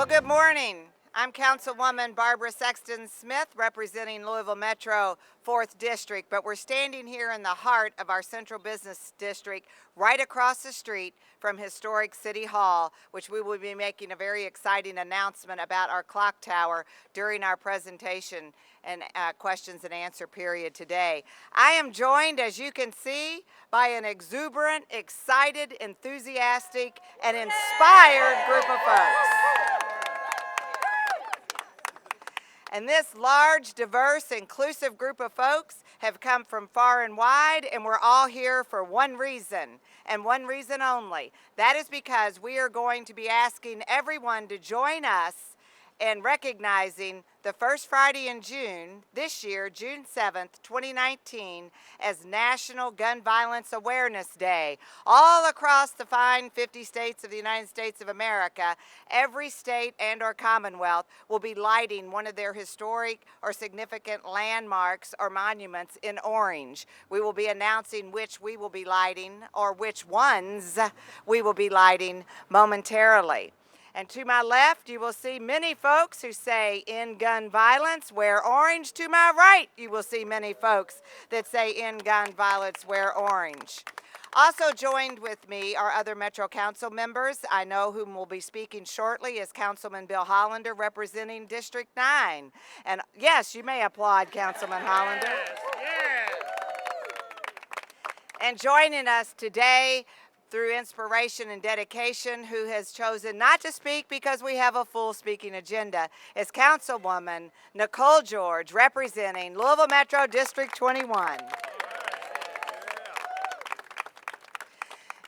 Well, good morning. I'm Councilwoman Barbara Sexton Smith, representing Louisville Metro 4th District, but we're standing here in the heart of our Central Business District, right across the street from historic City Hall, which we will be making a very exciting announcement about our clock tower during our presentation and questions and answer period today. I am joined, as you can see, by an exuberant, excited, enthusiastic, and inspired group of folks. And this large, diverse, inclusive group of folks have come from far and wide, and we're all here for one reason, and one reason only. That is because we are going to be asking everyone to join us in recognizing the first Friday in June, this year, June 7th, 2019, as National Gun Violence Awareness Day. All across the fine 50 states of the United States of America, every state and or commonwealth will be lighting one of their historic or significant landmarks or monuments in orange. We will be announcing which we will be lighting, or which ones we will be lighting momentarily. And to my left, you will see many folks who say "End gun violence, wear orange." To my right, you will see many folks that say "End gun violence, wear orange." Also joined with me are other Metro Council members. I know whom will be speaking shortly is Councilman Bill Hollander, representing District 9. And yes, you may applaud Councilman Hollander. Yes. And joining us today, through inspiration and dedication, who has chosen not to speak because we have a full speaking agenda, is Councilwoman Nicole George, representing Louisville Metro District 21.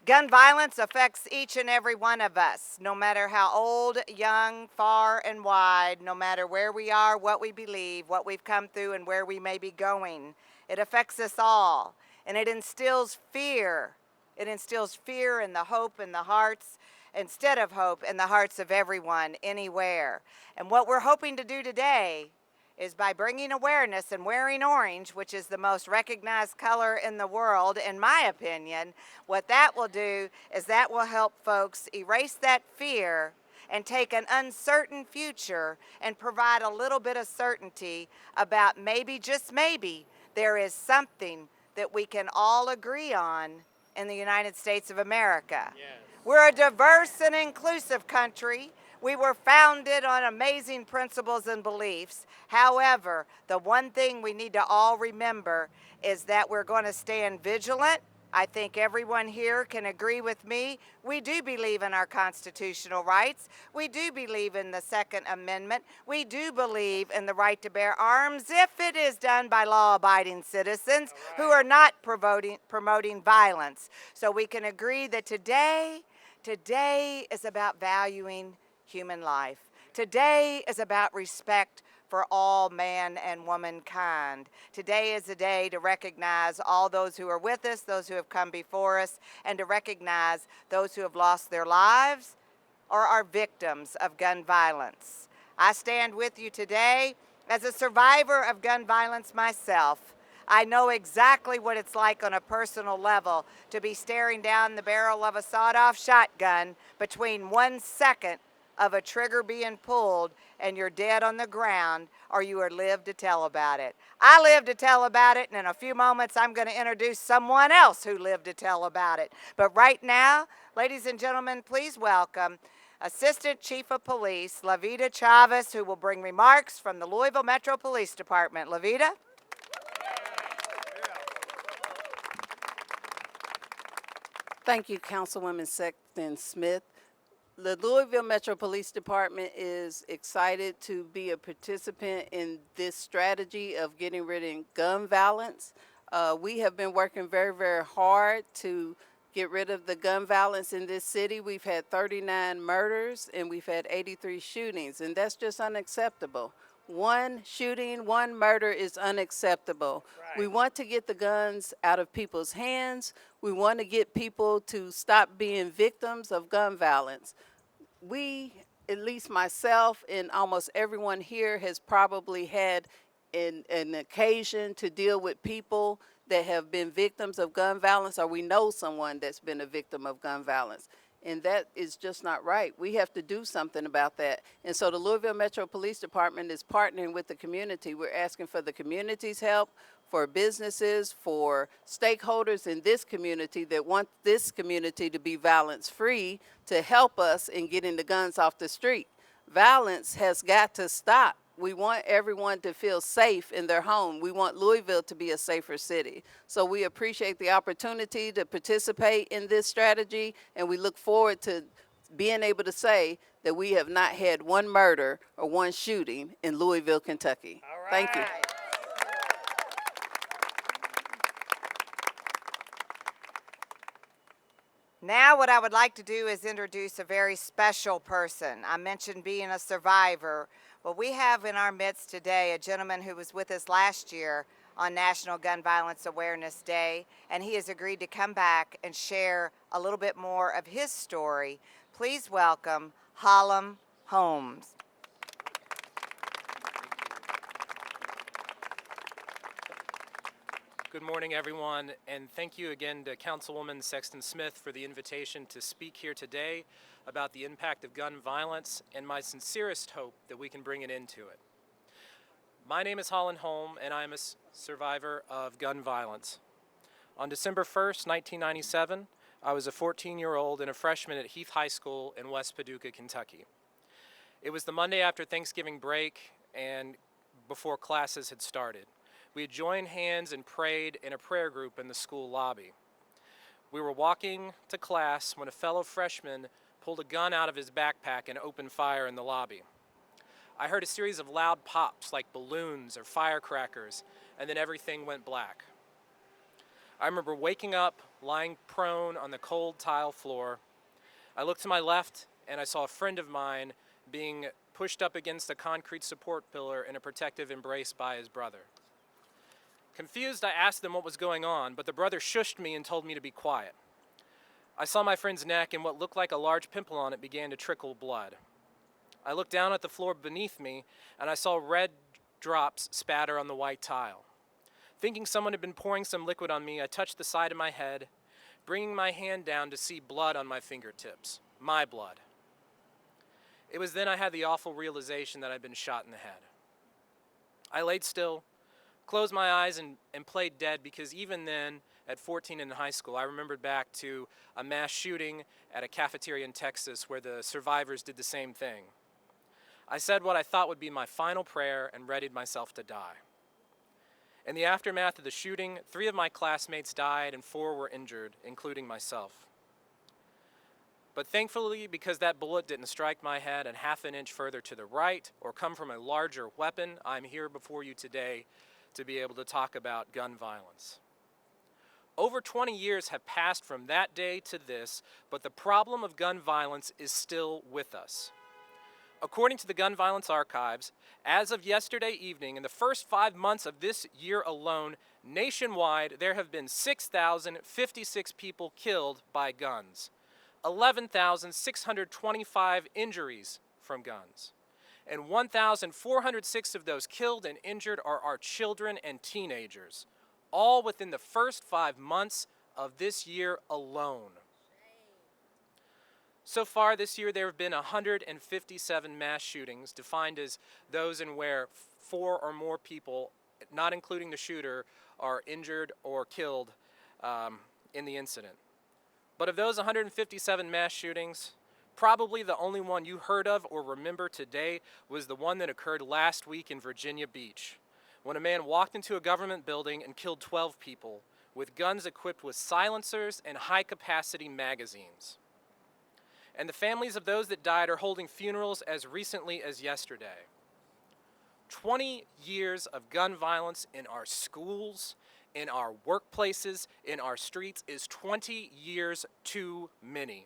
Gun violence affects each and every one of us, no matter how old, young, far and wide, no matter where we are, what we believe, what we've come through, and where we may be going. It affects us all, and it instills fear. It instills fear and the hope in the hearts, instead of hope in the hearts of everyone, anywhere. And what we're hoping to do today is, by bringing awareness and wearing orange, which is the most recognized color in the world, in my opinion, what that will do is that will help folks erase that fear and take an uncertain future and provide a little bit of certainty about maybe, just maybe, there is something that we can all agree on in the United States of America. Yes. We're a diverse and inclusive country. We were founded on amazing principles and beliefs. However, the one thing we need to all remember is that we're going to stand vigilant. I think everyone here can agree with me. We do believe in our constitutional rights. We do believe in the Second Amendment. We do believe in the right to bear arms if it is done by law-abiding citizens who are not promoting violence. So we can agree that today is about valuing human life. Today is about respect for all man and womankind. Today is a day to recognize all those who are with us, those who have come before us, and to recognize those who have lost their lives or are victims of gun violence. I stand with you today as a survivor of gun violence myself. I know exactly what it's like on a personal level to be staring down the barrel of a sawed-off shotgun between 1 second of a trigger being pulled and you're dead on the ground, or you are lived to tell about it. I live to tell about it, and in a few moments I'm going to introduce someone else who lived to tell about it. But right now, ladies and gentlemen, please welcome Assistant Chief of Police Lavita Chavez, who will bring remarks from the Louisville Metro Police Department. Lavita? Thank you, Councilwoman Sexton Smith. The Louisville Metro Police Department is excited to be a participant in this strategy of getting rid of gun violence. We have been working very, very hard to get rid of the gun violence in this city. We've had 39 murders and we've had 83 shootings, and that's just unacceptable. One shooting, one murder is unacceptable. Right. We want to get the guns out of people's hands. We want to get people to stop being victims of gun violence. We, at least myself and almost everyone here, has probably had an occasion to deal with people that have been victims of gun violence, or we know someone that's been a victim of gun violence. and that is just not right. We have to do something about that. And so the Louisville Metro Police Department is partnering with the community. We're asking for the community's help, for businesses, for stakeholders in this community that want this community to be violence-free to help us in getting the guns off the street. Violence has got to stop. We want everyone to feel safe in their home. We want Louisville to be a safer city. So we appreciate the opportunity to participate in this strategy, and we look forward to being able to say that we have not had one murder or one shooting in Louisville, Kentucky. All right. Thank you. Now what I would like to do is introduce a very special person. I mentioned being a survivor. Well, we have in our midst today a gentleman who was with us last year on National Gun Violence Awareness Day, and he has agreed to come back and share a little bit more of his story. Please welcome Hollom Holmes. Good morning, everyone, and thank you again to Councilwoman Sexton Smith for the invitation to speak here today about the impact of gun violence and my sincerest hope that we can bring an end to it. My name is Hollom Holmes, and I am a survivor of gun violence. On December 1st, 1997, I was a 14-year-old and a freshman at Heath High School in West Paducah, Kentucky. It was the Monday after Thanksgiving break and before classes had started. We had joined hands and prayed in a prayer group in the school lobby. We were walking to class when a fellow freshman pulled a gun out of his backpack and opened fire in the lobby. I heard a series of loud pops like balloons or firecrackers, and then everything went black. I remember waking up, lying prone on the cold tile floor. I looked to my left and I saw a friend of mine being pushed up against a concrete support pillar in a protective embrace by his brother. Confused, I asked them what was going on, but the brother shushed me and told me to be quiet. I saw my friend's neck, and what looked like a large pimple on it began to trickle blood. I looked down at the floor beneath me, and I saw red drops spatter on the white tile. Thinking someone had been pouring some liquid on me, I touched the side of my head, bringing my hand down to see blood on my fingertips. My blood. It was then I had the awful realization that I'd been shot in the head. I laid still, closed my eyes and played dead, because even then, at 14 in high school, I remembered back to a mass shooting at a cafeteria in Texas where the survivors did the same thing. I said what I thought would be my final prayer and readied myself to die. In the aftermath of the shooting, 3 of my classmates died and 4 were injured, including myself. But thankfully, because that bullet didn't strike my head and half an inch further to the right or come from a larger weapon, I'm here before you today to be able to talk about gun violence. Over 20 years have passed from that day to this, but the problem of gun violence is still with us. According to the Gun Violence Archives, as of yesterday evening, in the first 5 months of this year alone, nationwide, there have been 6,056 people killed by guns, 11,625 injuries from guns. And 1,406 of those killed and injured are our children and teenagers, all within the first 5 months of this year alone. So far this year, there have been 157 mass shootings, defined as those in where 4 or more people, not including the shooter, are injured or killed in the incident. But of those 157 mass shootings, probably the only one you heard of or remember today was the one that occurred last week in Virginia Beach, when a man walked into a government building and killed 12 people with guns equipped with silencers and high-capacity magazines. And the families of those that died are holding funerals as recently as yesterday. 20 years of gun violence in our schools, in our workplaces, in our streets is 20 years too many.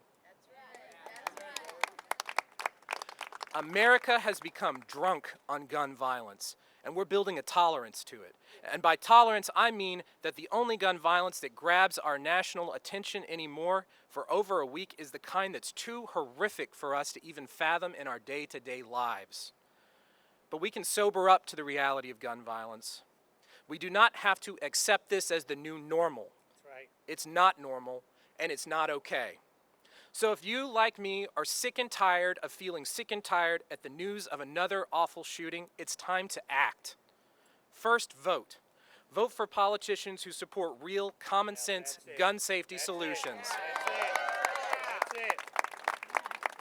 America has become drunk on gun violence, and we're building a tolerance to it. And by tolerance, I mean that the only gun violence that grabs our national attention anymore for over a week is the kind that's too horrific for us to even fathom in our day-to-day lives. But we can sober up to the reality of gun violence. We do not have to accept this as the new normal. That's right. It's not normal, and it's not okay. So if you, like me, are sick and tired of feeling sick and tired at the news of another awful shooting, it's time to act. First, vote. Vote for politicians who support real, common sense gun safety solutions.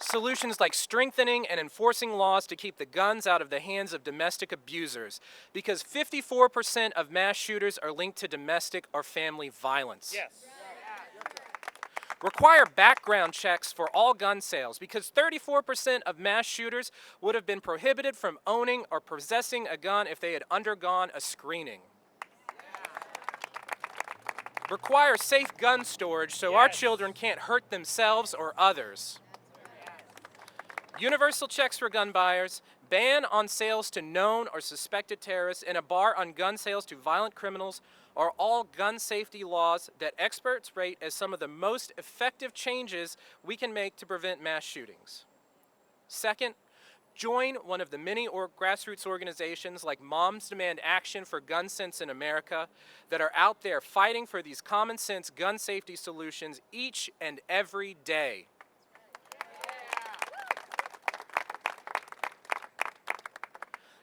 Solutions like strengthening and enforcing laws to keep the guns out of the hands of domestic abusers, because 54% of mass shooters are linked to domestic or family violence. Yes. Require background checks for all gun sales, because 34% of mass shooters would have been prohibited from owning or possessing a gun if they had undergone a screening. Require safe gun storage so our children can't hurt themselves or others. Universal checks for gun buyers, ban on sales to known or suspected terrorists, and a bar on gun sales to violent criminals are all gun safety laws that experts rate as some of the most effective changes we can make to prevent mass shootings. Second, join one of the many grassroots organizations like Moms Demand Action for Gun Sense in America that are out there fighting for these common sense gun safety solutions each and every day.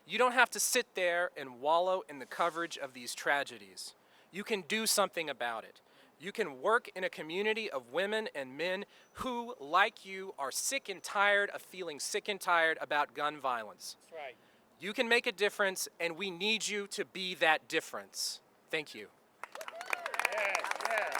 You don't have to sit there and wallow in the coverage of these tragedies. You can do something about it. You can work in a community of women and men who, like you, are sick and tired of feeling sick and tired about gun violence. That's right. You can make a difference, and we need you to be that difference. Thank you. Yes, yes.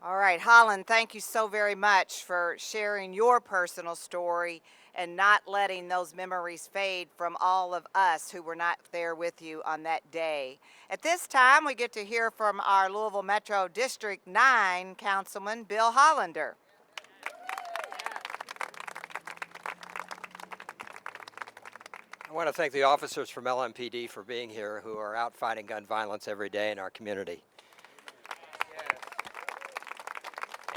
All right, Holland, thank you so very much for sharing your personal story and not letting those memories fade from all of us who were not there with you on that day. At this time, we get to hear from our Louisville Metro District 9 Councilman, Bill Hollander. I want to thank the officers from LMPD for being here who are out fighting gun violence every day in our community.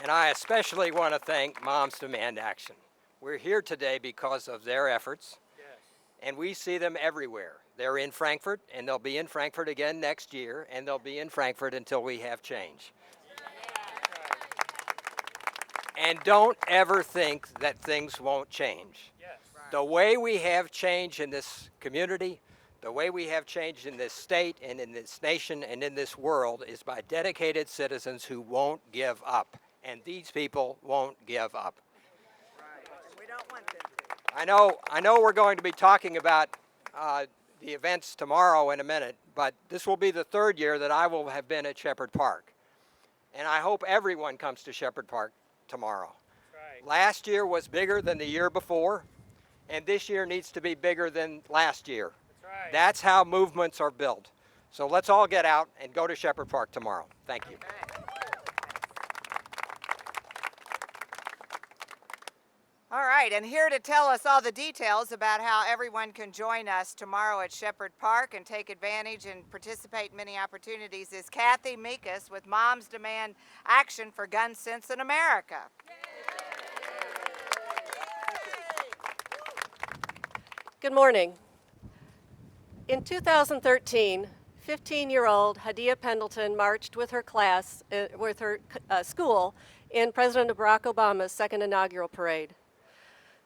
And I especially want to thank Moms Demand Action. We're here today because of their efforts, and we see them everywhere. They're in Frankfort, and they'll be in Frankfort again next year, and they'll be in Frankfort until we have change. And don't ever think that things won't change. The way we have change in this community, the way we have change in this state and in this nation and in this world is by dedicated citizens who won't give up. And these people won't give up. Right. And we don't want them to. I know we're going to be talking about the events tomorrow in a minute, but this will be the third year that I will have been at Shepherd Park. And I hope everyone comes to Shepherd Park tomorrow. Right. Last year was bigger than the year before, and this year needs to be bigger than last year. That's right. That's how movements are built. So let's all get out and go to Shepherd Park tomorrow. Thank you. Okay. All right, and here to tell us all the details about how everyone can join us tomorrow at Shepherd Park and take advantage and participate in many opportunities is Cathy Mekas with Moms Demand Action for Gun Sense in America. Good morning. In 2013, 15-year-old Hadia Pendleton marched with her class, school, in President Barack Obama's second inaugural parade.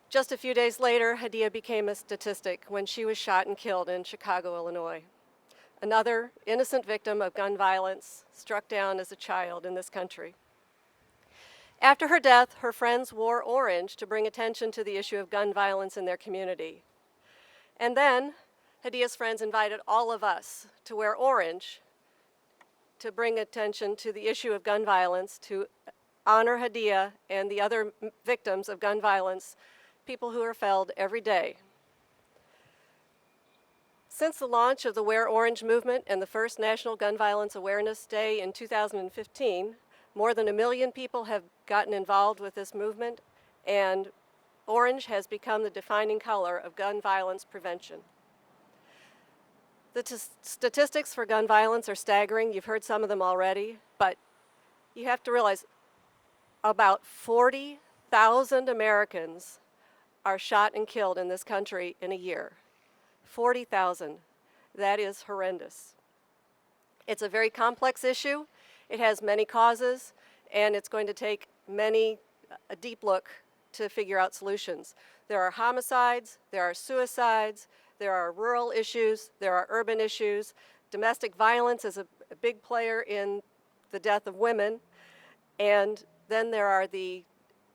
Just a few days later, Hadia became a statistic when she was shot and killed in Chicago, Illinois. Another innocent victim of gun violence struck down as a child in this country. After her death, her friends wore orange to bring attention to the issue of gun violence in their community. And then, Hadia's friends invited all of us to wear orange to bring attention to the issue of gun violence, to honor Hadia and the other victims of gun violence, people who are felled every day. Since the launch of the Wear Orange movement and the first National Gun Violence Awareness Day in 2015, more than 1 million people have gotten involved with this movement, and orange has become the defining color of gun violence prevention. The statistics for gun violence are staggering. You've heard some of them already, but you have to realize about 40,000 Americans are shot and killed in this country in a year. 40,000. That is horrendous. It's a very complex issue. It has many causes, and it's going to take a deep look to figure out solutions. There are homicides, there are suicides, there are rural issues, there are urban issues. Domestic violence is a big player in the death of women. And then there are the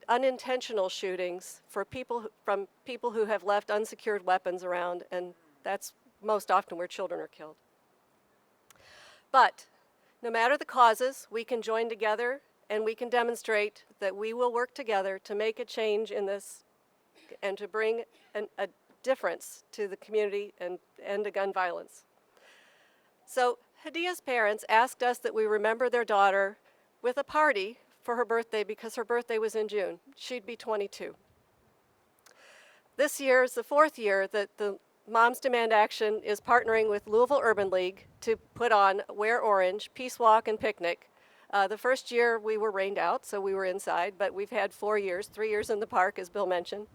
unintentional shootings from people who have left unsecured weapons around, and that's most often where children are killed. But no matter the causes, we can join together and we can demonstrate that we will work together to make a change in this and to bring a difference to the community and end to gun violence. So Hadia's parents asked us that we remember their daughter with a party for her birthday because her birthday was in June. She'd be 22. This year is the 4th year that the Moms Demand Action is partnering with Louisville Urban League to put on Wear Orange, Peace Walk, and Picnic. The first year we were rained out, so we were inside, but we've had 4 years, 3 years in the park, as Bill mentioned.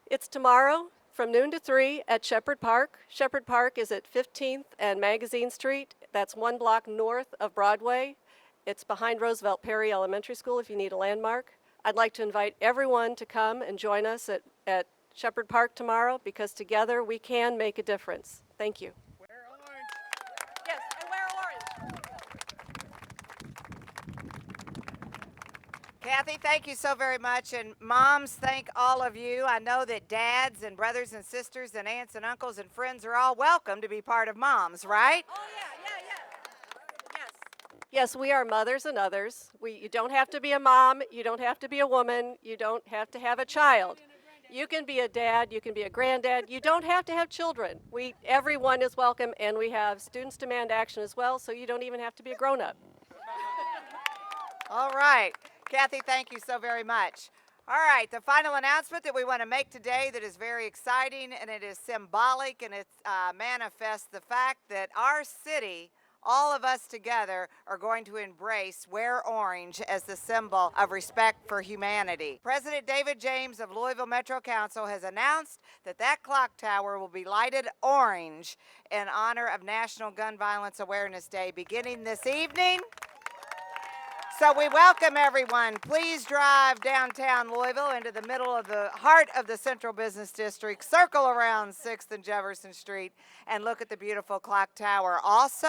It's tomorrow from noon to 3 at Shepherd Park. Shepherd Park is at 15th and Magazine Street. That's 1 block north of Broadway. It's behind Roosevelt Perry Elementary School if you need a landmark. I'd like to invite everyone to come and join us at Shepherd Park tomorrow because together we can make a difference. Thank you. Wear orange. Yes, and wear orange. Cathy, thank you so very much. And moms, thank all of you. I know that dads and brothers and sisters and aunts and uncles and friends are all welcome to be part of moms, right? Oh, yeah. Yes. Yes, we are mothers and others. You don't have to be a mom. You don't have to be a woman. You don't have to have a child. You can be a dad. You can be a granddad. You don't have to have children. Everyone is welcome, and we have Students Demand Action as well, so you don't even have to be a grown-up. All right. Cathy, thank you so very much. All right, the final announcement that we want to make today that is very exciting, and it is symbolic, and it manifests the fact that our city, all of us together, are going to embrace Wear Orange as the symbol of respect for humanity. President David James of Louisville Metro Council has announced that that clock tower will be lighted orange in honor of National Gun Violence Awareness Day beginning this evening. So we welcome everyone. Please drive downtown Louisville into the middle of the heart of the Central Business District, circle around 6th and Jefferson Street, and look at the beautiful clock tower. Also,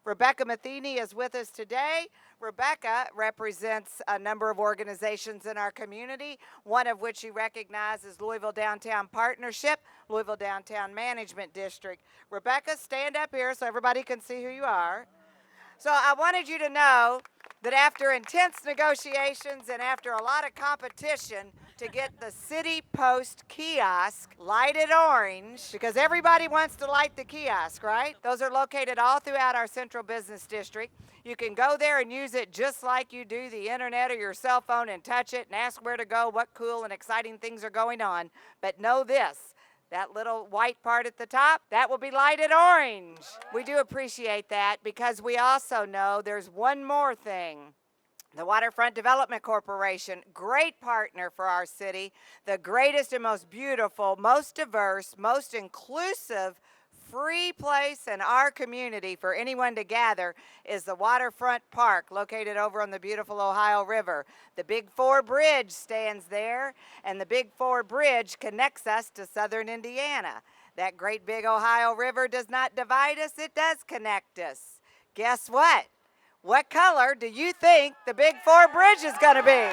Rebecca Matheny is with us today. Rebecca represents a number of organizations in our community, one of which you recognize is Louisville Downtown Partnership, Louisville Downtown Management District. Rebecca, stand up here so everybody can see who you are. So I wanted you to know that after intense negotiations and after a lot of competition to get the City Post kiosk lighted orange, because everybody wants to light the kiosk, right? Those are located all throughout our Central Business District. You can go there and use it just like you do the internet or your cell phone and touch it and ask where to go, what cool and exciting things are going on. But know this. That little white part at the top, that will be lighted orange. We do appreciate that because we also know there's one more thing. The Waterfront Development Corporation, great partner for our city, the greatest and most beautiful, most diverse, most inclusive, free place in our community for anyone to gather is the Waterfront Park located over on the beautiful Ohio River. The Big 4 Bridge stands there, and the Big 4 Bridge connects us to southern Indiana. That great big Ohio River does not divide us, it does connect us. Guess what? What color do you think the Big 4 Bridge is going to be?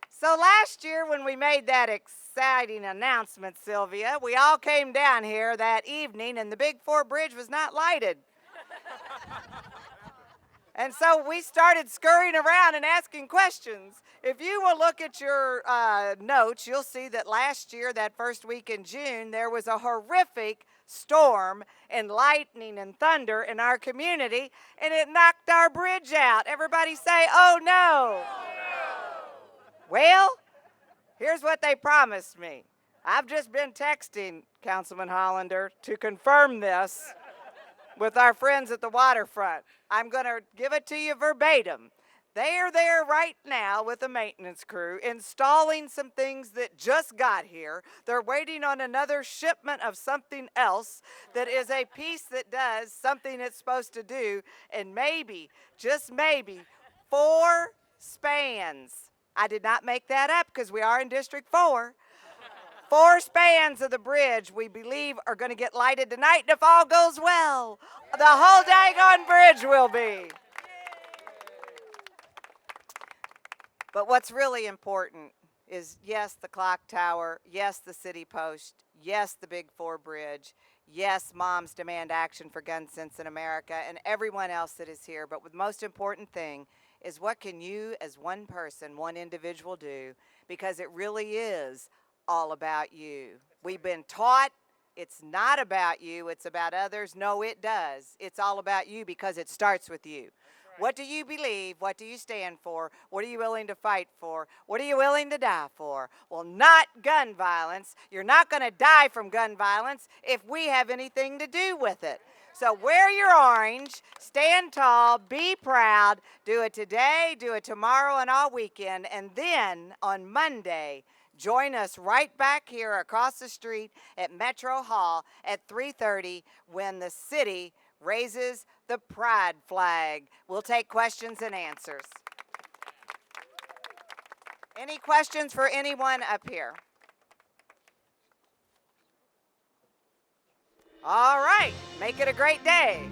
So last year when we made that exciting announcement, Sylvia, we all came down here that evening and the Big 4 Bridge was not lighted. And so we started scurrying around and asking questions. If you will look at your notes, you'll see that last year, that first week in June, there was a horrific storm and lightning and thunder in our community, and it knocked our bridge out. Everybody say, oh no. Well, here's what they promised me. I've just been texting Councilman Hollander to confirm this with our friends at the waterfront. I'm going to give it to you verbatim. They are there right now with a maintenance crew installing some things that just got here. They're waiting on another shipment of something else that is a piece that does something it's supposed to do, and maybe, just maybe, 4 spans. I did not make that up because we are in District 4. 4 spans of the bridge we believe are going to get lighted tonight, and if all goes well, the whole daggone bridge will be. But what's really important is, yes, the clock tower, yes, the city post, yes, the Big 4 bridge, yes, Moms Demand Action for Gun Sense in America, and everyone else that is here. But the most important thing is, what can you as one person, one individual do? Because it really is all about you. We've been taught it's not about you, it's about others. No, it does. It's all about you because it starts with you. What do you believe? What do you stand for? What are you willing to fight for? What are you willing to die for? Well, not gun violence. You're not going to die from gun violence if we have anything to do with it. So wear your orange, stand tall, be proud, do it today, do it tomorrow and all weekend, and then on Monday, join us right back here across the street at Metro Hall at 3:30 when the city raises the pride flag. We'll take questions and answers. Any questions for anyone up here? All right, make it a great day.